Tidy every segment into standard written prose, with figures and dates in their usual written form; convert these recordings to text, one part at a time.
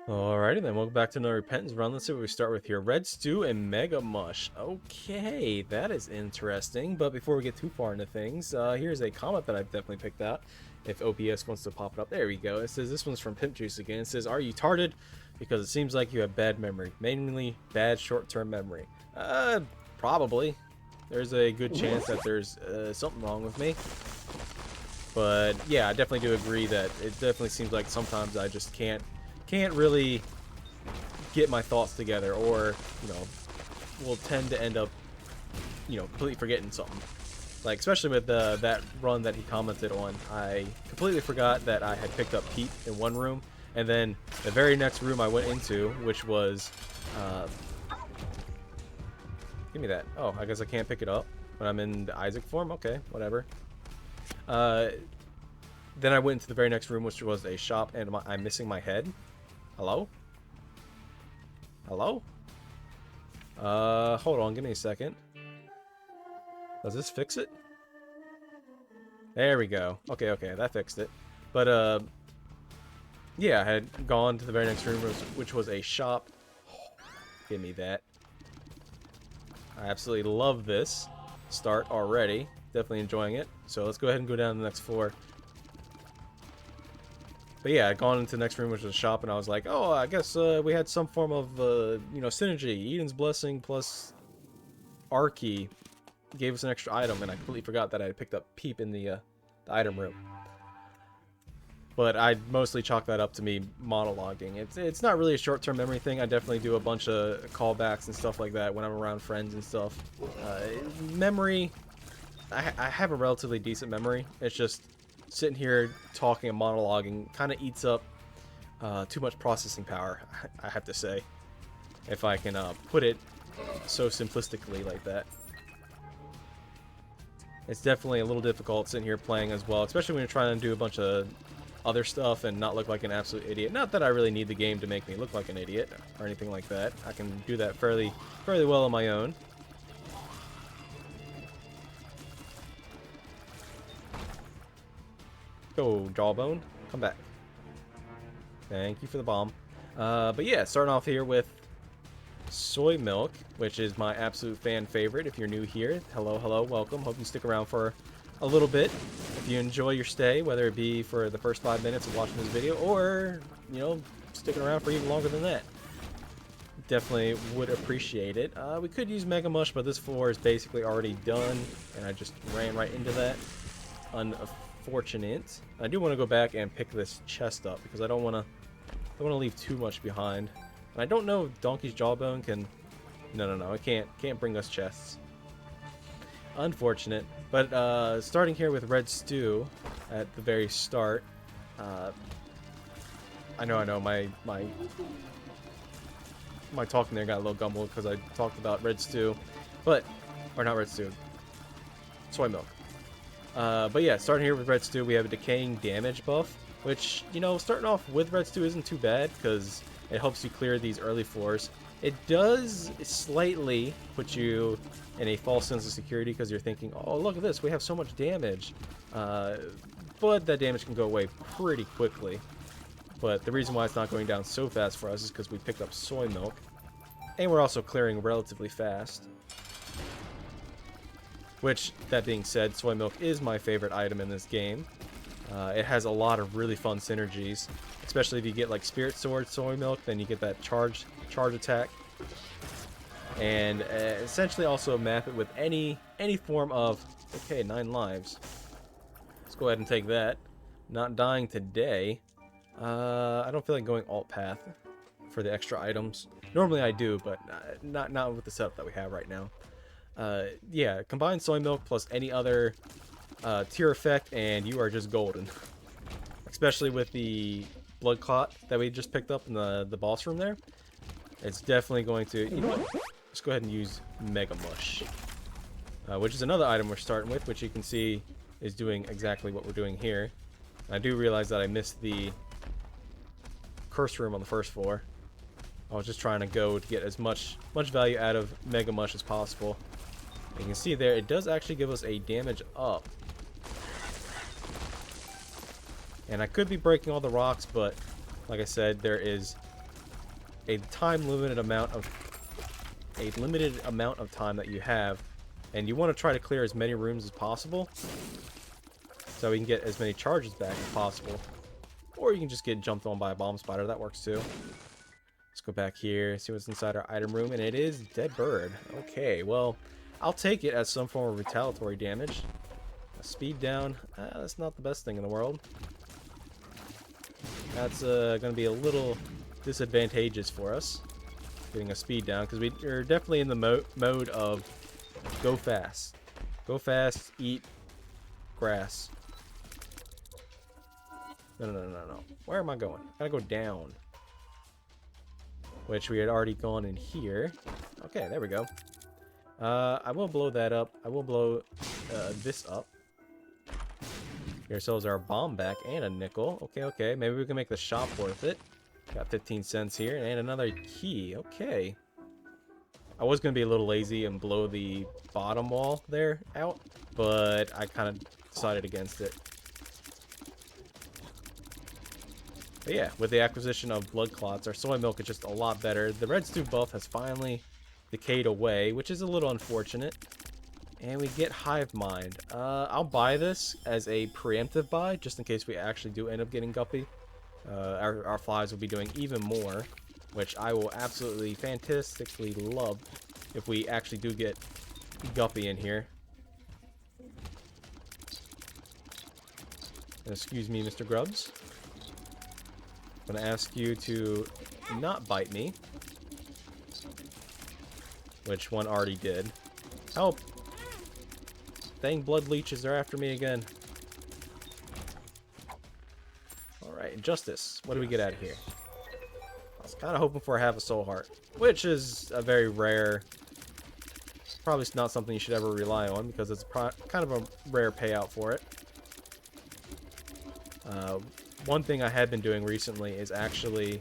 Alrighty then, welcome back to another Repentance run. Let's see what we start with here. Red Stew and MegaMush. Okay, that is interesting. But before we get too far into things, here's a comment that I've definitely picked out. If OPS wants to pop it up, there we go. It says, this one's from Pimp Juice again. It says, are you tarded? Because it seems like you have bad memory. Mainly bad short-term memory. Probably. There's a good chance that there's something wrong with me. But yeah, I definitely do agree that it definitely seems like sometimes I just can't really get my thoughts together, or will tend to end up completely forgetting something. Like especially with that run that he commented on, I completely forgot that I had picked up Pete in one room, and then the very next room I went into, which was give me that. Oh, I guess I can't pick it up when I'm in the Isaac form. Okay, whatever. Then I went into the very next room, which was a shop, and I'm missing my head. Hello? Hello? Hold on, give me a second. Does this fix it? There we go. Okay, that fixed it. But, yeah, I had gone to the very next room, which was a shop. Give me that. I absolutely love this start already. Definitely enjoying it. So let's go ahead and go down to the next floor. But yeah, I'd gone into the next room, which was a shop, and I was like, oh, I guess we had some form of, synergy. Eden's Blessing plus Arky gave us an extra item, and I completely forgot that I had picked up Peep in the item room. But I mostly chalk that up to me monologuing. It's not really a short-term memory thing. I definitely do a bunch of callbacks and stuff like that when I'm around friends and stuff. Memory, I have a relatively decent memory. It's just sitting here talking and monologuing kind of eats up too much processing power, I have to say, if I can put it so simplistically like that. It's definitely a little difficult sitting here playing as well, especially when you're trying to do a bunch of other stuff and not look like an absolute idiot. Not that I really need the game to make me look like an idiot or anything like that. I can do that fairly well on my own. Go, Jawbone. Come back. Thank you for the bomb. But yeah, starting off here with soy milk, which is my absolute fan favorite. If you're new here, hello, welcome. Hope you stick around for a little bit. If you enjoy your stay, whether it be for the first 5 minutes of watching this video, or, sticking around for even longer than that, definitely would appreciate it. We could use MegaMush, but this floor is basically already done, and I just ran right into that. Unfortunate. I do want to go back and pick this chest up because I don't want to leave too much behind. And I don't know if Donkey's Jawbone can. No, it can't bring us chests. Unfortunate. But starting here with Red Stew at the very start. I know my talking there got a little gumbled because I talked about Red Stew, or not Red Stew, soy milk. But yeah, starting here with Red Stew, we have a decaying damage buff, which, starting off with Red Stew isn't too bad because it helps you clear these early floors. It does slightly put you in a false sense of security because you're thinking, oh, look at this, we have so much damage. But that damage can go away pretty quickly. But the reason why it's not going down so fast for us is because we picked up soy milk. And we're also clearing relatively fast. Which, that being said, soy milk is my favorite item in this game. It has a lot of really fun synergies, especially if you get like Spirit Sword soy milk, then you get that charge attack, and essentially also map it with any form of. Okay, 9 lives. Let's go ahead and take that. Not dying today. I don't feel like going alt path for the extra items. Normally I do, but not with the setup that we have right now. Yeah, combine soy milk plus any other tier effect, and you are just golden. Especially with the blood clot that we just picked up in the boss room there. It's definitely going to, you know what? Let's go ahead and use MegaMush, which is another item we're starting with, which you can see is doing exactly what we're doing here. I do realize that I missed the curse room on the first floor. I was just trying to go to get as much value out of MegaMush as possible. You can see there, it does actually give us a damage up. And I could be breaking all the rocks, but like I said, there is a limited amount of time that you have, and you want to try to clear as many rooms as possible so we can get as many charges back as possible. Or you can just get jumped on by a bomb spider. That works too. Let's go back here, see what's inside our item room, and it is dead bird. Okay, well, I'll take it as some form of retaliatory damage. Speed down, that's not the best thing in the world. That's going to be a little disadvantageous for us, getting a speed down, because we're definitely in the mode of go fast. Go fast, eat grass. No. Where am I going? I gotta go down. Which we had already gone in here. Okay, there we go. I will blow that up. I will blow this up. Get ourselves our bomb back and a nickel. Okay. Maybe we can make the shop worth it. Got 15 cents here and another key. Okay. I was going to be a little lazy and blow the bottom wall there out, but I kind of decided against it. But yeah, with the acquisition of blood clots, our soy milk is just a lot better. The red stew buff has finally decayed away, which is a little unfortunate. And we get hive mind. I'll buy this as a preemptive buy, just in case we actually do end up getting guppy. Our flies will be doing even more, which I will absolutely fantastically love if we actually do get guppy in here. Excuse me, Mr. Grubbs. I'm gonna ask you to not bite me. Which one already did. Help! Dang blood leeches are after me again. Alright, justice. What do we get out of here? I was kind of hoping for a half a soul heart, which is a very rare... Probably not something you should ever rely on, because it's kind of a rare payout for it. One thing I have been doing recently is actually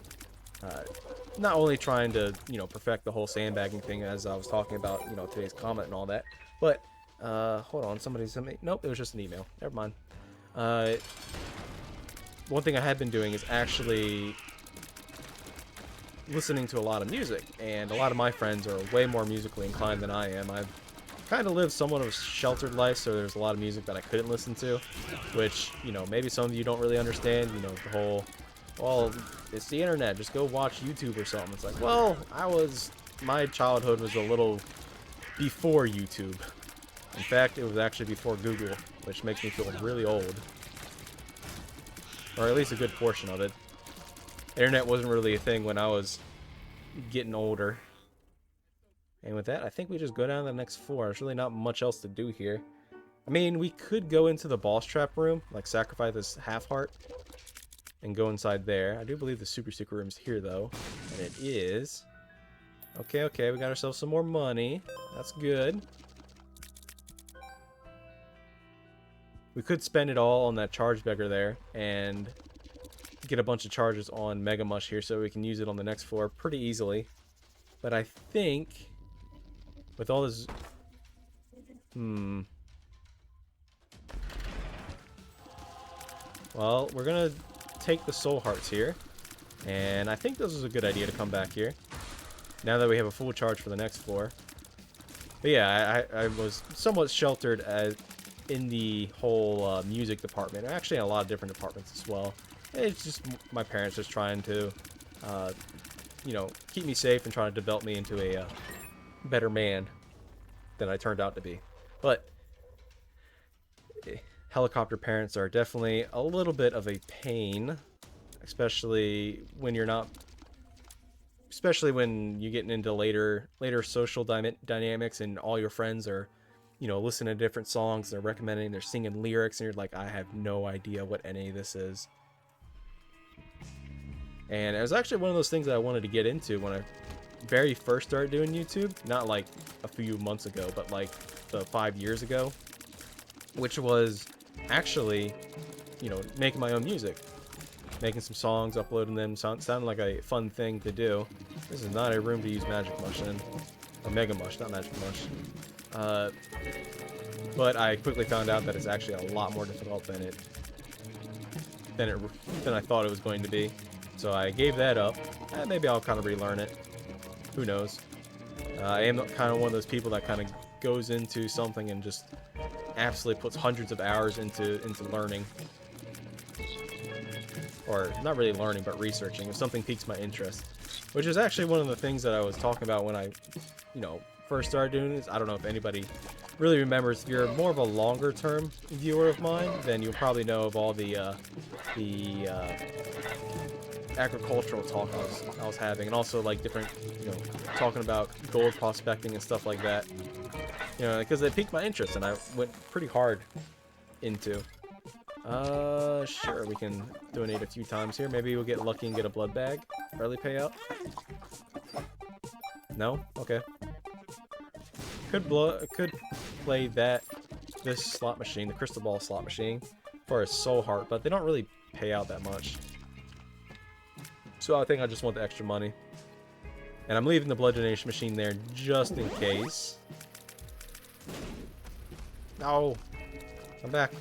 not only trying to, perfect the whole sandbagging thing, as I was talking about, today's comment and all that, but hold on, somebody sent me... Nope, it was just an email. Never mind. One thing I have been doing is actually listening to a lot of music, and a lot of my friends are way more musically inclined than I am. I've kind of lived somewhat of a sheltered life, so there's a lot of music that I couldn't listen to, which, maybe some of you don't really understand, the whole, well, it's the internet, just go watch YouTube or something. It's like, well, my childhood was a little before YouTube. In fact, it was actually before Google, which makes me feel really old. Or at least a good portion of it. Internet wasn't really a thing when I was getting older. And with that, I think we just go down to the next floor. There's really not much else to do here. I mean, we could go into the boss trap room, like sacrifice this half heart, and go inside there. I do believe the super secret room's here, though. And it is. Okay, we got ourselves some more money. That's good. We could spend it all on that charge beggar there, and get a bunch of charges on MegaMush here so we can use it on the next floor pretty easily. But I think... with all this... Well, we're gonna take the soul hearts here. And I think this is a good idea to come back here. Now that we have a full charge for the next floor. But yeah, I was somewhat sheltered in the whole music department. Actually, in a lot of different departments as well. It's just my parents just trying to, keep me safe and trying to develop me into a better man than I turned out to be. But helicopter parents are definitely a little bit of a pain, especially when you're not, especially when you're getting into later social dynamics and all your friends are, listening to different songs, they're recommending, they're singing lyrics, and you're like, I have no idea what any of this is. And it was actually one of those things that I wanted to get into when I very first started doing YouTube. Not like a few months ago, but like 5 years ago. Which was actually, making my own music. Making some songs, uploading them. Sounded like a fun thing to do. This is not a room to use Magic Mush in. Or MegaMush, not Magic Mush. But I quickly found out that it's actually a lot more difficult than I thought it was going to be. So I gave that up. Maybe I'll kind of relearn it. Who knows? I am kind of one of those people that kind of goes into something and just absolutely puts hundreds of hours into learning. Or not really learning, but researching. If something piques my interest. Which is actually one of the things that I was talking about when I, first started doing this. I don't know if anybody really remembers. If you're more of a longer term viewer of mine, then you'll probably know of all the agricultural talk I was having, and also like different, talking about gold prospecting and stuff like that. Because it piqued my interest, and I went pretty hard into. Sure, we can donate a few times here. Maybe we'll get lucky and get a blood bag. Early payout. No? Okay. Could play this slot machine, the crystal ball slot machine, for a soul heart, but they don't really pay out that much. So I think I just want the extra money. And I'm leaving the blood donation machine there just in case. No! I'm back.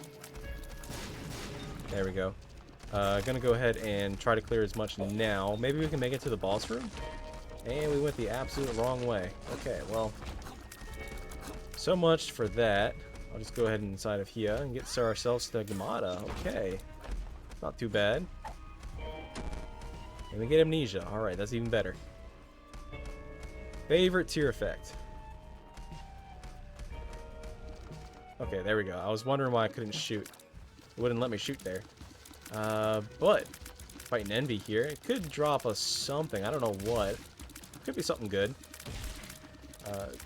There we go. Gonna go ahead and try to clear as much now. Maybe we can make it to the boss room? And we went the absolute wrong way. Okay, well. So much for that. I'll just go ahead inside of here and get ourselves to Gamada. Okay. Not too bad. And we get amnesia. Alright, that's even better. Favorite tier effect. Okay, there we go. I was wondering why I couldn't shoot. It wouldn't let me shoot there. But fighting envy here. It could drop us something. I don't know what. Could be something good.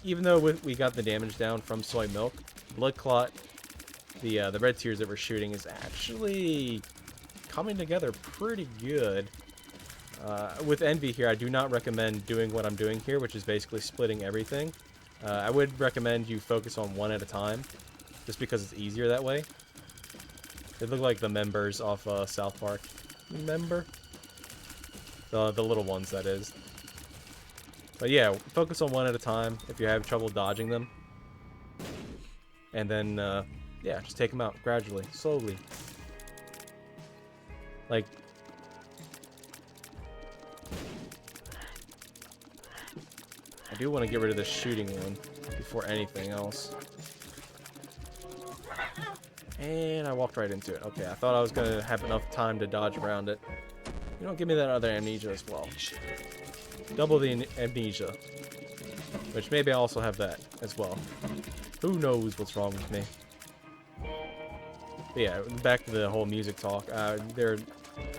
Even though we got the damage down from soy milk, blood clot, the red tears that we're shooting is actually coming together pretty good. With envy here, I do not recommend doing what I'm doing here, which is basically splitting everything. I would recommend you focus on one at a time, just because it's easier that way. They look like the members off South Park. Remember? The little ones, that is. But yeah, focus on one at a time if you have trouble dodging them. And then, yeah, just take them out gradually, slowly. Like... I do want to get rid of this shooting one before anything else. And I walked right into it. Okay, I thought I was going to have enough time to dodge around it. Give me that other amnesia as well. Double the amnesia. Which maybe I also have that as well. Who knows what's wrong with me. But yeah, back to the whole music talk. I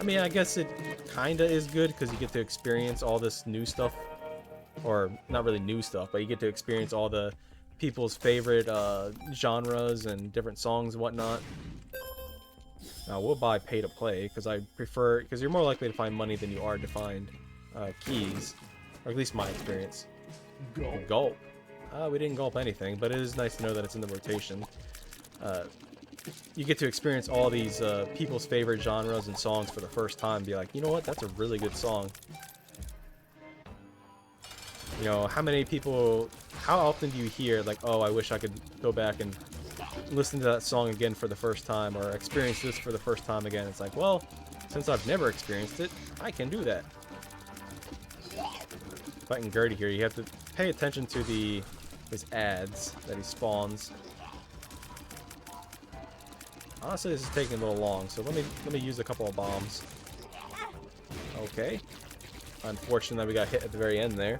mean, I guess it kinda is good because you get to experience all this new stuff. Or, not really new stuff, but you get to experience all the people's favorite genres and different songs and whatnot. Now, we'll buy pay to play because because you're more likely to find money than you are to find keys. Or at least my experience. Gulp. We didn't gulp anything, but it is nice to know that it's in the rotation. You get to experience all these people's favorite genres and songs for the first time and be like, you know what, that's a really good song. How often do you hear, like, oh, I wish I could go back and listen to that song again for the first time, or experience this for the first time again? It's like, well, since I've never experienced it, I can do that. Fighting Gertie here, you have to pay attention to his ads that he spawns. Honestly, this is taking a little long, so let me use a couple of bombs. Okay. Unfortunate that we got hit at the very end there.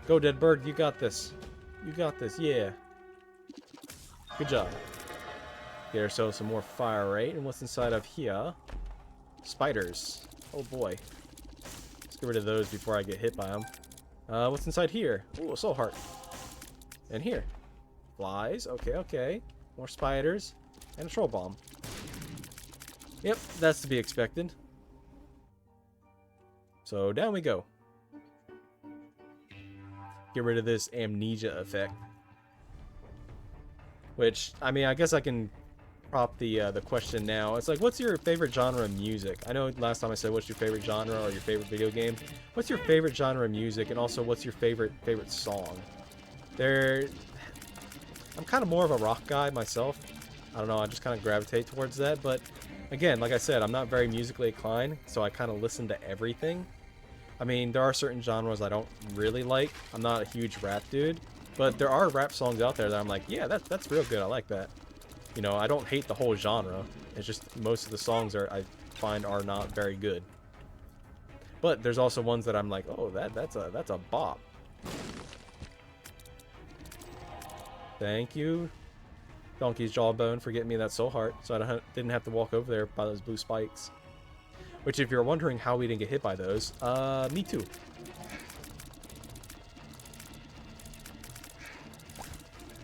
Go, dead bird, you got this. You got this, yeah. Good job. Get ourselves some more fire rate. And what's inside of here? Spiders. Oh boy. Let's get rid of those before I get hit by them. What's inside here? Ooh, a soul heart. And here. Flies. Okay, okay. More spiders. And a troll bomb. Yep, that's to be expected. So down we go. Get rid of this amnesia effect. Which, I mean, I guess I can prop the question now. It's like, what's your favorite genre of music? I know last time I said, what's your favorite genre or your favorite video game? What's your favorite genre of music? And also, what's your favorite song? I'm kind of more of a rock guy myself. I don't know, I just kind of gravitate towards that. But again, like I said, I'm not very musically inclined, so I kind of listen to everything. I mean, there are certain genres I don't really like. I'm not a huge rap dude, but there are rap songs out there that I'm like, yeah, that's real good. I like that. You know, I don't hate the whole genre. It's just most of the songs I find are not very good. But there's also ones that I'm like, oh, that's a bop. Thank you, Donkey's Jawbone, for getting me that soul heart, so I didn't have to walk over there by those blue spikes. Which, if you're wondering how we didn't get hit by those, me too.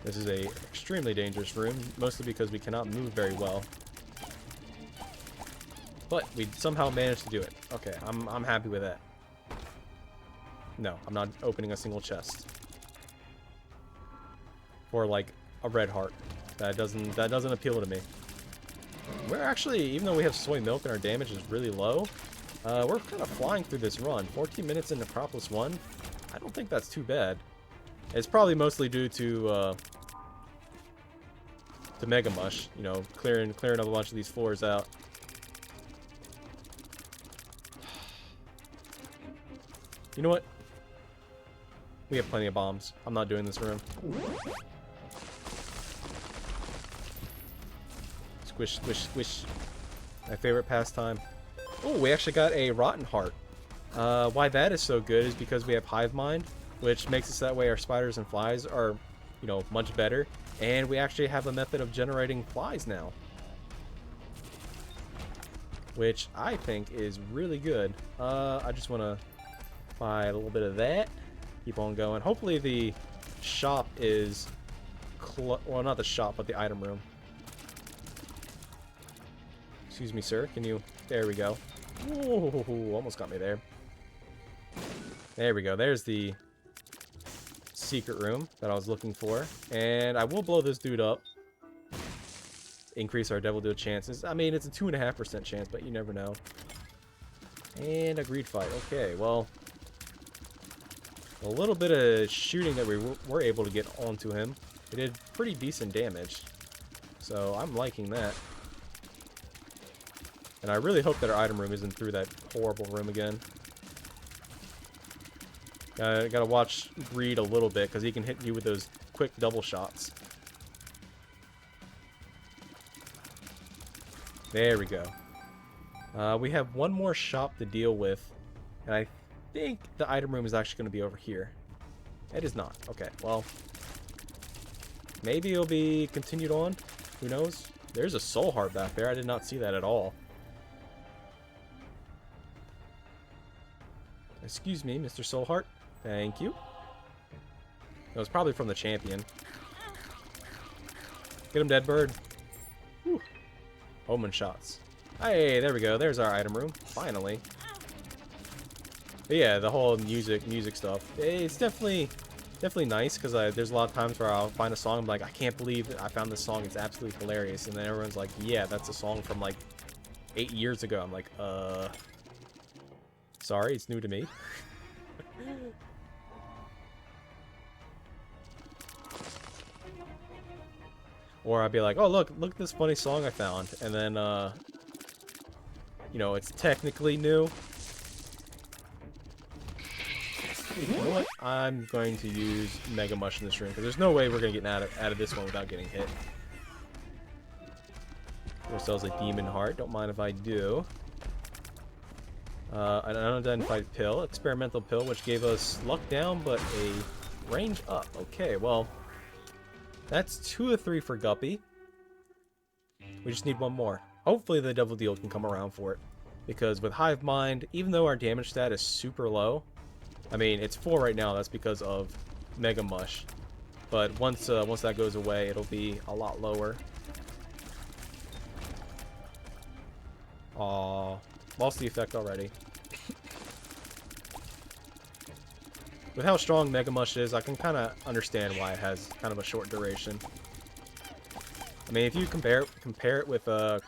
This is a extremely dangerous room, mostly because we cannot move very well. But we somehow managed to do it. Okay, I'm happy with that. No, I'm not opening a single chest. For like a red heart. That doesn't appeal to me. We're actually, even though we have soy milk and our damage is really low, we're kind of flying through this run. 14 minutes in Necropolis 1. I don't think that's too bad. It's probably mostly due to MegaMush, you know, clearing up a bunch of these floors out. You know what? We have plenty of bombs. I'm not doing this room. Squish, squish, squish. My favorite pastime. Oh, we actually got a Rotten Heart. Why that is so good is because we have Hive Mind, which makes it so that way our spiders and flies are, you know, much better. And we actually have a method of generating flies now, which I think is really good. I just want to buy a little bit of that. Keep on going. Hopefully the shop is... well, not the shop, but the item room. Excuse me, sir. Can you... there we go. Ooh, almost got me there. There we go. There's the secret room that I was looking for. And I will blow this dude up. Increase our Devil Deal chances. I mean, it's a 2.5% chance, but you never know. And a greed fight. Okay, well... a little bit of shooting that we were able to get onto him. It did pretty decent damage. So I'm liking that. And I really hope that our item room isn't through that horrible room again. Gotta watch Greed a little bit, because he can hit you with those quick double shots. There we go. We have one more shop to deal with. And I think the item room is actually going to be over here. It is not. Okay, well. Maybe it'll be continued on. Who knows? There's a soul heart back there. I did not see that at all. Excuse me, Mr. Soulheart. Thank you. That was probably from the champion. Get him, dead bird. Whew. Omen shots. Hey, there we go. There's our item room. Finally. But yeah, the whole music stuff. It's definitely nice, because there's a lot of times where I'll find a song, I'm like, I can't believe I found this song. It's absolutely hilarious. And then everyone's like, yeah, that's a song from like 8 years ago. I'm like, sorry, it's new to me. Or I'd be like, oh, look at this funny song I found. And then, you know, it's technically new. You know what? I'm going to use MegaMush in this room, because there's no way we're going to get out of this one without getting hit. Give ourselves a Demon Heart. Don't mind if I do. An unidentified pill, experimental pill, which gave us luck down, but a range up. Okay, well, that's 2 of 3 for Guppy. We just need one more. Hopefully the Devil Deal can come around for it, because with Hive Mind, even though our damage stat is super low, I mean, it's 4 right now, that's because of MegaMush, but once that goes away, it'll be a lot lower. Aww. Lost the effect already. With how strong MegaMush is, I can kind of understand why it has kind of a short duration. I mean, if you compare it with a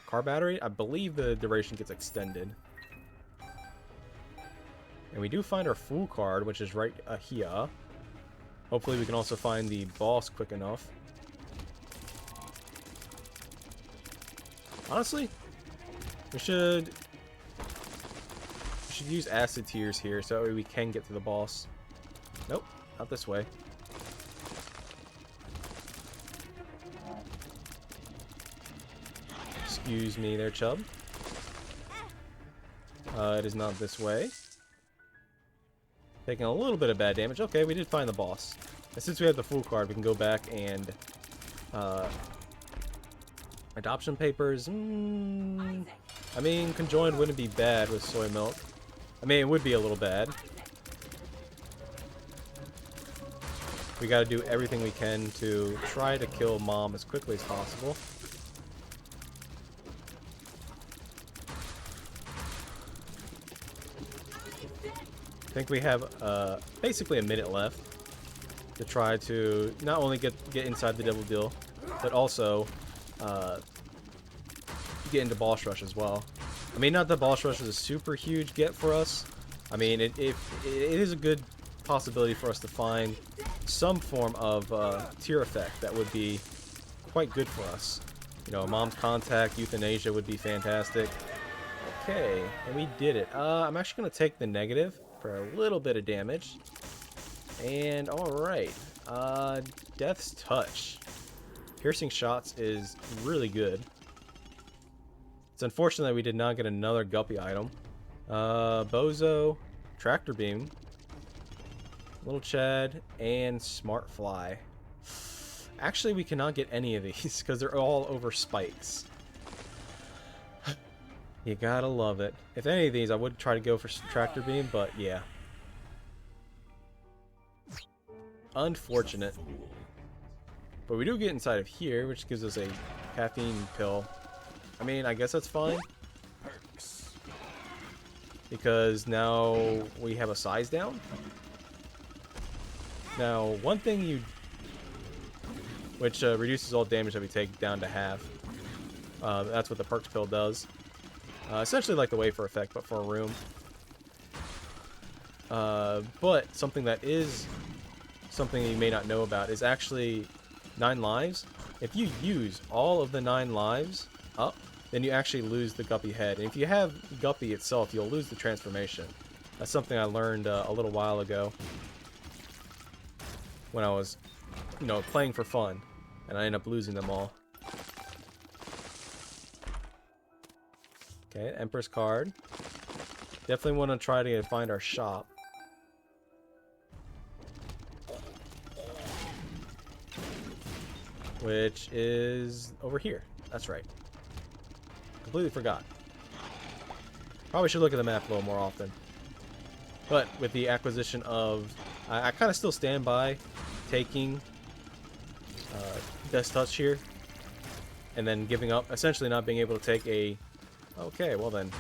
car battery, I believe the duration gets extended. And we do find our Fool card, which is right here. Hopefully we can also find the boss quick enough. Honestly, we should use acid tears here so that way we can get to the boss. Nope, not this way. Excuse me there, Chub. It is not this way. Taking a little bit of bad damage. Okay, we did find the boss. And since we have the Fool card, we can go back and... adoption papers... I mean, conjoined wouldn't be bad with soy milk. I mean, it would be a little bad. We gotta do everything we can to try to kill Mom as quickly as possible. I think we have basically a minute left to try to not only get inside the double deal, but also get into boss rush as well. I mean, not that boss rush is a super huge get for us. I mean, it is a good possibility for us to find some form of tier effect that would be quite good for us. You know, Mom's Contact, Euthanasia would be fantastic. Okay, and we did it. I'm actually going to take the negative for a little bit of damage. And alright, Death's Touch. Piercing Shots is really good. It's unfortunate that we did not get another Guppy item. Bozo, Tractor Beam, Little Chad, and Smart Fly. Actually, we cannot get any of these because they're all over spikes. You gotta love it. If any of these, I would try to go for Tractor Beam, but yeah. Unfortunate. But we do get inside of here, which gives us a caffeine pill. I mean, I guess that's fine. Because now we have a size down. Now, one thing which reduces all damage that we take down to half. That's what the perks pill does. Essentially like the wafer effect, but for a room. But something that is something you may not know about is actually 9 lives. If you use all of the 9 lives up, then you actually lose the Guppy head. And if you have Guppy itself, you'll lose the transformation. That's something I learned a little while ago when I was, you know, playing for fun, and I ended up losing them all. Okay, Empress card. Definitely want to try to find our shop. Which is over here. That's right. Completely forgot. Probably should look at the map a little more often. But with the acquisition of... I kind of still stand by taking Death's Touch here. And then giving up. Essentially not being able to take a... Okay, well then.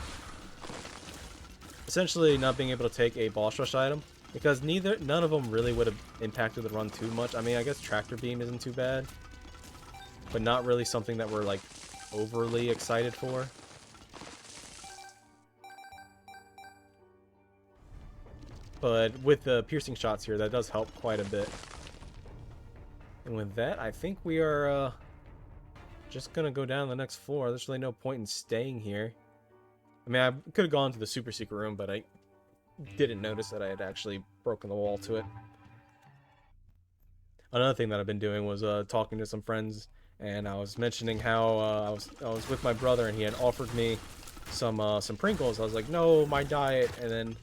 Essentially not being able to take a boss rush item. Because none of them really would have impacted the run too much. I mean, I guess Tractor Beam isn't too bad. But not really something that we're like overly excited for. But with the piercing shots here, that does help quite a bit. And with that, I think we are just gonna go down the next floor. There's really no point in staying here. I mean, I could have gone to the super secret room, but I didn't notice that I had actually broken the wall to it. Another thing that I've been doing was talking to some friends, and I was mentioning how I was with my brother, and he had offered me some Pringles. I was like, no, my diet. And then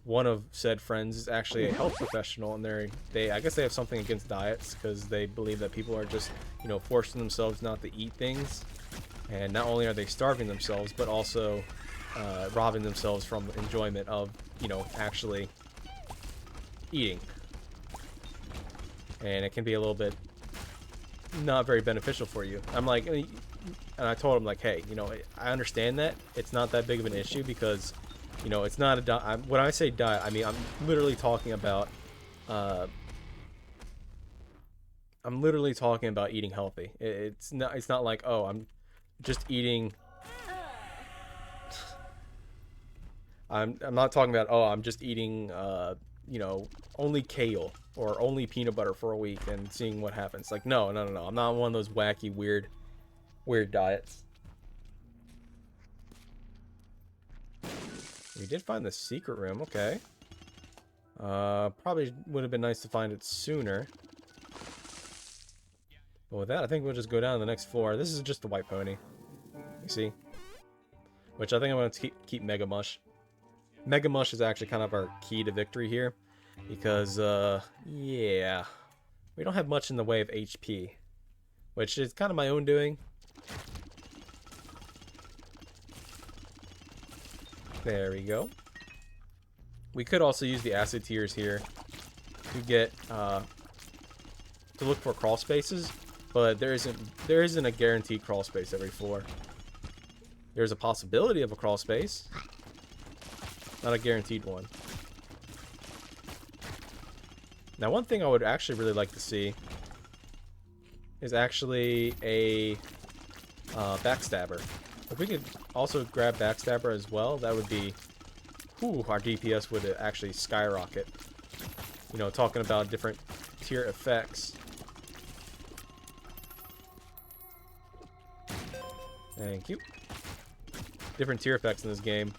one of said friends is actually a health professional, and I guess they have something against diets because they believe that people are just, you know, forcing themselves not to eat things, and not only are they starving themselves, but also robbing themselves from enjoyment of, you know, actually eating. And it can be a little bit not very beneficial for you. I'm like, and I told him, like, hey, you know, I understand that it's not that big of an issue because, you know, it's not a diet. When I say diet, I mean I'm literally talking about eating healthy. It's not like, oh, I'm just eating. I'm not talking about, oh, I'm just eating you know, only kale or only peanut butter for a week and seeing what happens. Like, no. I'm not one of those wacky, weird diets. We did find the secret room, okay. Probably would have been nice to find it sooner. But with that, I think we'll just go down to the next floor. This is just the white pony. You see? Which I think I'm going to keep MegaMush. MegaMush is actually kind of our key to victory here. Because, yeah. We don't have much in the way of HP. Which is kind of my own doing. There we go. We could also use the acid tears here to get, to look for crawl spaces. But there isn't a guaranteed crawl space every floor. There's a possibility of a crawl space. Not a guaranteed one. Now, one thing I would actually really like to see is actually a backstabber. If we could also grab backstabber as well, that would be... Ooh, our DPS would actually skyrocket. You know, talking about different tier effects. Thank you. Different tier effects in this game.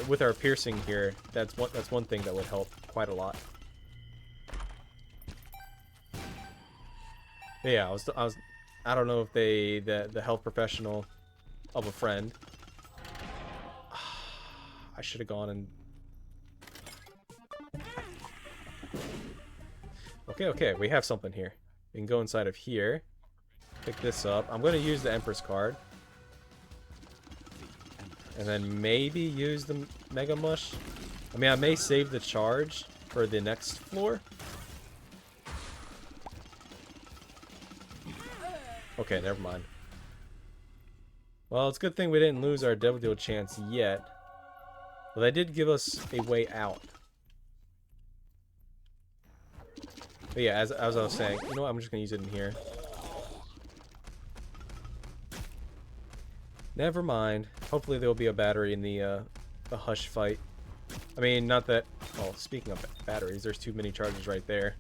With our piercing here, that's one thing that would help quite a lot. But yeah, I don't know if the health professional of a friend. I should have gone and. Okay, we have something here. We can go inside of here. Pick this up. I'm going to use the Empress card. And then maybe use the MegaMush. I mean, I may save the charge for the next floor. Okay, never mind. Well, it's a good thing we didn't lose our Devil Deal chance yet. But they did give us a way out. But yeah, as I was saying, you know what? I'm just going to use it in here. Never mind. Hopefully there will be a battery in the Hush fight. I mean, not that... Well, speaking of batteries, there's too many charges right there.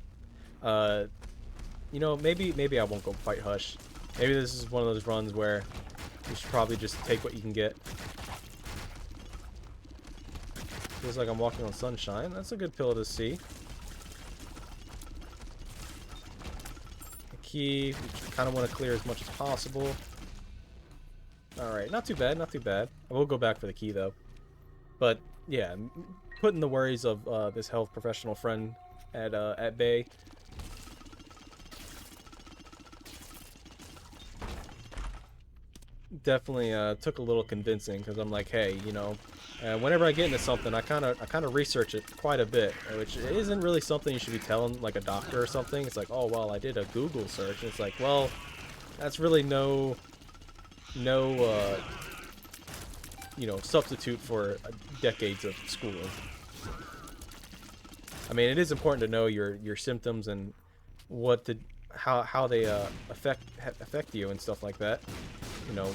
You know, maybe I won't go fight Hush. Maybe this is one of those runs where you should probably just take what you can get. Feels like I'm walking on sunshine. That's a good pill to see. The key, we kind of want to clear as much as possible. Alright, not too bad, not too bad. I will go back for the key, though. But, yeah, putting the worries of this health professional friend at bay. Definitely took a little convincing, because I'm like, hey, you know, whenever I get into something, I kind of research it quite a bit, which isn't really something you should be telling, like, a doctor or something. It's like, oh, well, I did a Google search. And it's like, well, that's really no you know, substitute for decades of schooling. I mean, it is important to know your symptoms and how they affect you and stuff like that. You know,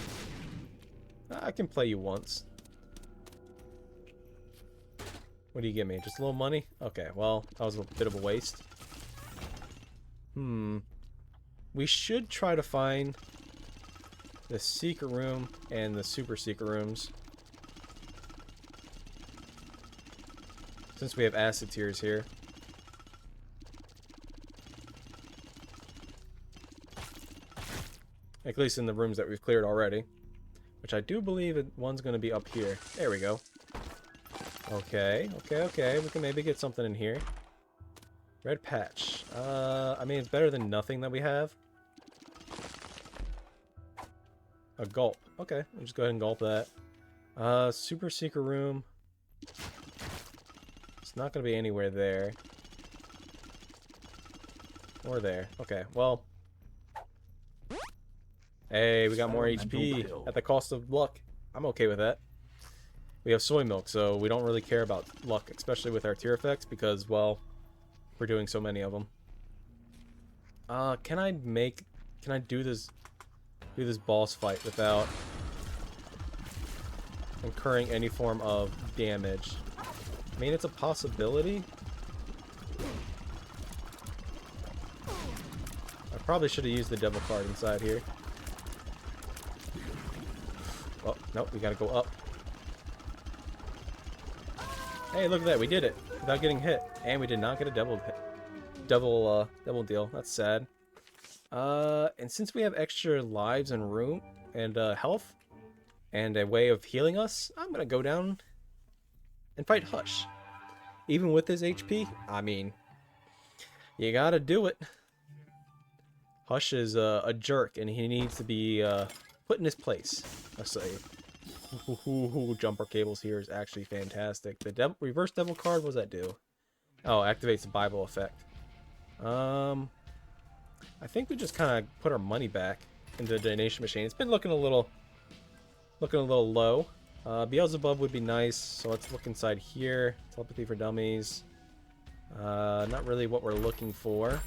I can play you once. What do you give me? Just a little money? Okay, well, that was a bit of a waste. We should try to find the secret room and the super secret rooms. Since we have acid tears here. At least in the rooms that we've cleared already. Which I do believe one's going to be up here. There we go. Okay. We can maybe get something in here. Red patch. I mean, it's better than nothing that we have. A gulp. Okay, we'll just go ahead and gulp that. Super secret room. It's not going to be anywhere there. Or there. Okay, well. Hey, we got more HP at the cost of luck. I'm okay with that. We have soy milk, so we don't really care about luck, especially with our tier effects, because, well, we're doing so many of them. Can I do this boss fight without incurring any form of damage? I mean, it's a possibility. I probably should have used the devil card inside here. Oh, nope, we gotta go up. Hey, look at that. We did it without getting hit. And we did not get a double deal. That's sad. And since we have extra lives and room and health and a way of healing us, I'm gonna go down and fight Hush. Even with his HP, I mean, you gotta do it. Hush is a jerk, and he needs to be put in his place. Let's say. Jumper cables here is actually fantastic. The reverse devil card, what does that do? Oh, activates the Bible effect. I think we just kind of put our money back into the donation machine. It's been looking a little low. Beelzebub would be nice, so let's look inside here. Telepathy for dummies. Not really what we're looking for.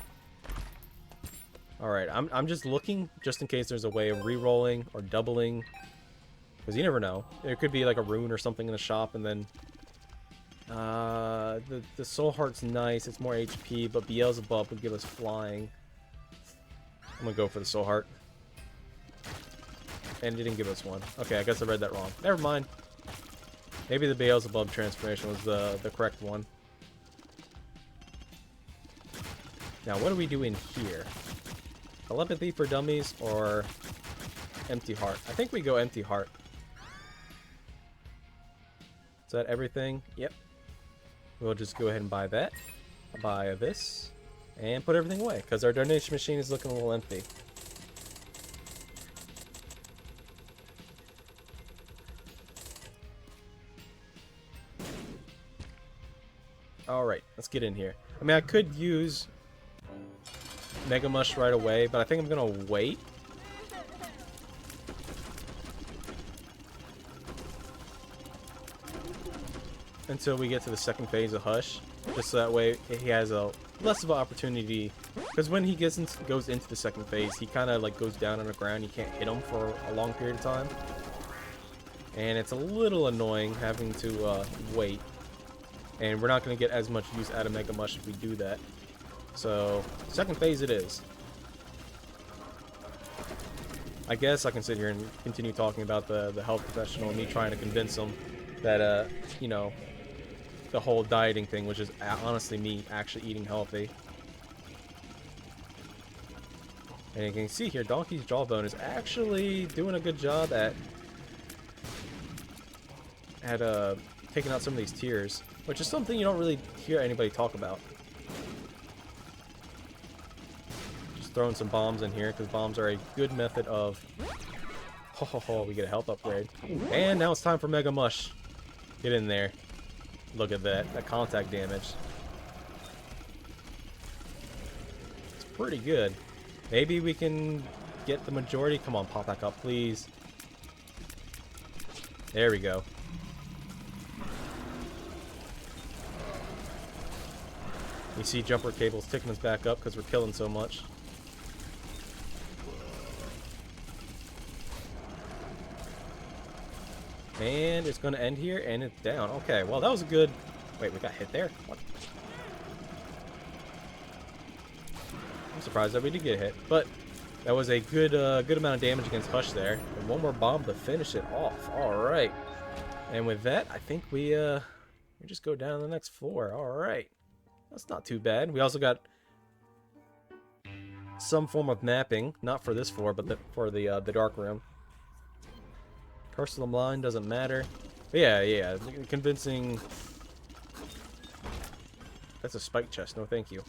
Alright, I'm just looking just in case there's a way of re-rolling or doubling. Because you never know. There could be like a rune or something in the shop, and then the Soul Heart's nice. It's more HP, but Beelzebub would give us flying. I'm gonna go for the Soul Heart. And it didn't give us one. Okay, I guess I read that wrong. Never mind. Maybe the Beelzebub transformation was the correct one. Now, what do we do in here? Telepathy for dummies or empty heart? I think we go empty heart. Is that everything? Yep. We'll just go ahead and buy that. Buy this. And put everything away, because our donation machine is looking a little empty. Alright, let's get in here. I mean, I could use MegaMush right away, but I think I'm going to wait. Until we get to the second phase of Hush. Just so that way he has a less of an opportunity. Because when he goes into the second phase, he kind of like goes down on the ground. You can't hit him for a long period of time. And it's a little annoying having to wait. And we're not going to get as much use out of MegaMush if we do that. So, second phase it is. I guess I can sit here and continue talking about the health professional and me trying to convince him that, you know, the whole dieting thing, which is honestly me actually eating healthy. And you can see here, Donkey's Jawbone is actually doing a good job at taking out some of these tears, which is something you don't really hear anybody talk about. Just throwing some bombs in here, because bombs are a good method of... we get a health upgrade. And now it's time for MegaMush. Get in there. Look at that contact damage. It's pretty good. Maybe we can get the majority. Come on, pop back up, please. There we go. You see jumper cables ticking us back up because we're killing so much. And it's going to end here, and it's down. Okay, well, that was a good... Wait, we got hit there? What? I'm surprised that we did get hit, but that was a good good amount of damage against Hush there. And one more bomb to finish it off. All right. And with that, I think we just go down to the next floor. All right. That's not too bad. We also got some form of mapping, not for this floor, but for the dark room. Curse of the Blind doesn't matter. But yeah, convincing. That's a spike chest. No, thank you.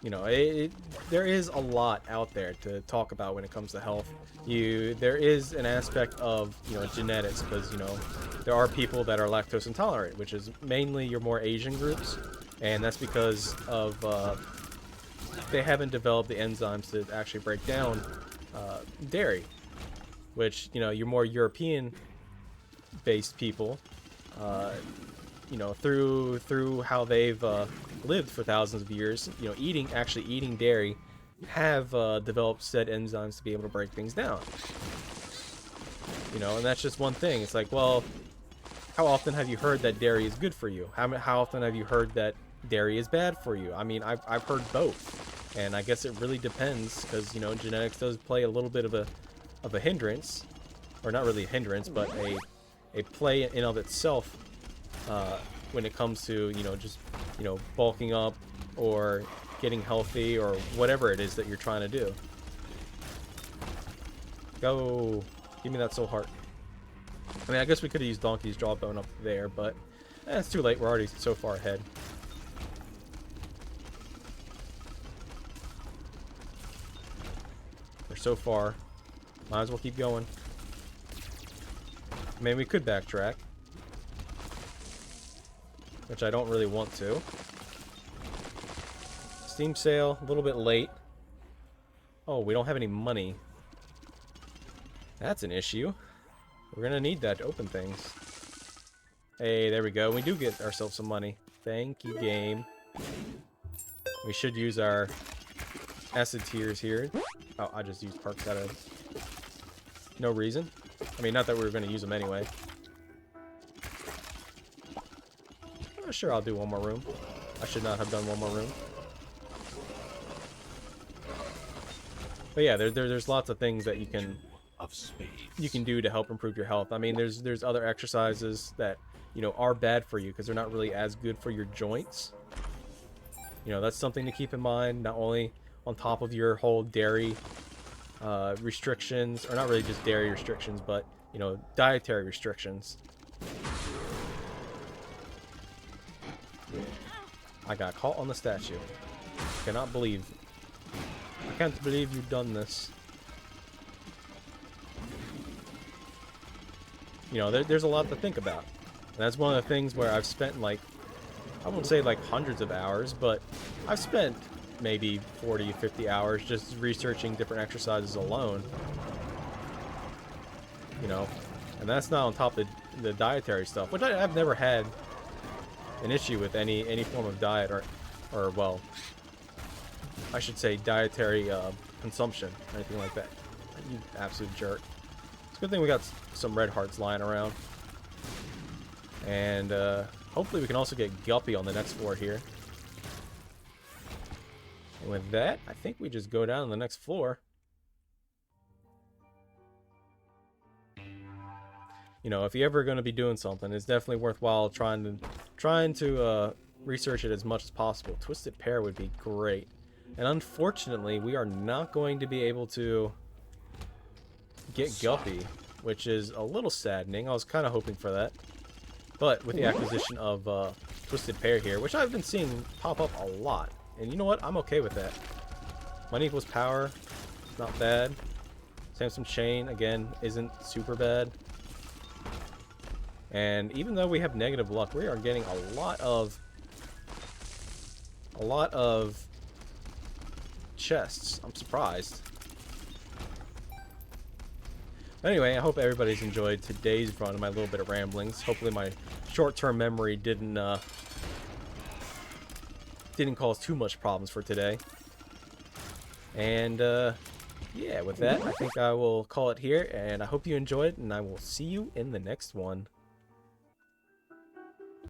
You know, there is a lot out there to talk about when it comes to health. There is an aspect of, you know, genetics, because, you know, there are people that are lactose intolerant, which is mainly your more Asian groups, and that's because of they haven't developed the enzymes to actually break down dairy, which, you know, your more European-based people, you know, through how they've lived for thousands of years, you know, actually eating dairy, have developed said enzymes to be able to break things down. You know, and that's just one thing. It's like, well, how often have you heard that dairy is good for you? How often have you heard that dairy is bad for you? I mean, I've heard both, and I guess it really depends, because, you know, genetics does play a little bit of a hindrance, or not really a hindrance, but a play in of itself when it comes to, you know, just, you know, bulking up or getting healthy or whatever it is that you're trying to do. Go! Give me that soul heart. I mean, I guess we could have used Donkey's Jawbone up there, but it's too late. We're already so far ahead. We're so far. Might as well keep going. I mean, we could backtrack, which I don't really want to. Steam sale, a little bit late. Oh, we don't have any money. That's an issue. We're gonna need that to open things. Hey, there we go. We do get ourselves some money. Thank you, game. We should use our acid tears here. Oh, I just used perks out of no reason. I mean, not that we were going to use them anyway. Sure, I'll do one more room. I should not have done one more room. But yeah, there's lots of things that you can do to help improve your health. I mean, there's other exercises that, you know, are bad for you because they're not really as good for your joints. You know, that's something to keep in mind, not only on top of your whole dairy restrictions, or not really just dairy restrictions, but, you know, dietary restrictions. I got caught on the statue. I can't believe you've done this. You know, there's a lot to think about. And that's one of the things where I've spent, like, I won't say like hundreds of hours, but I've spent maybe 40, 50 hours just researching different exercises alone. You know, and that's not on top of the dietary stuff, which I've never had an issue with any form of diet or well, I should say dietary consumption or anything like that. You absolute jerk. It's a good thing we got some red hearts lying around. And hopefully we can also get Guppy on the next floor here. And with that, I think we just go down to the next floor. You know, if you're ever going to be doing something, it's definitely worthwhile trying to research it as much as possible. Twisted Pear would be great. And unfortunately, we are not going to be able to get Guppy, which is a little saddening. I was kind of hoping for that. But with the acquisition of Twisted Pear here, which I've been seeing pop up a lot. And you know what? I'm okay with that. Money equals power. Not bad. Samson Chain, again, isn't super bad. And even though we have negative luck, we are getting a lot of chests. I'm surprised. Anyway, I hope everybody's enjoyed today's run of my little bit of ramblings. Hopefully my short-term memory didn't cause too much problems for today. And yeah, with that, I think I will call it here, and I hope you enjoyed, and I will see you in the next one.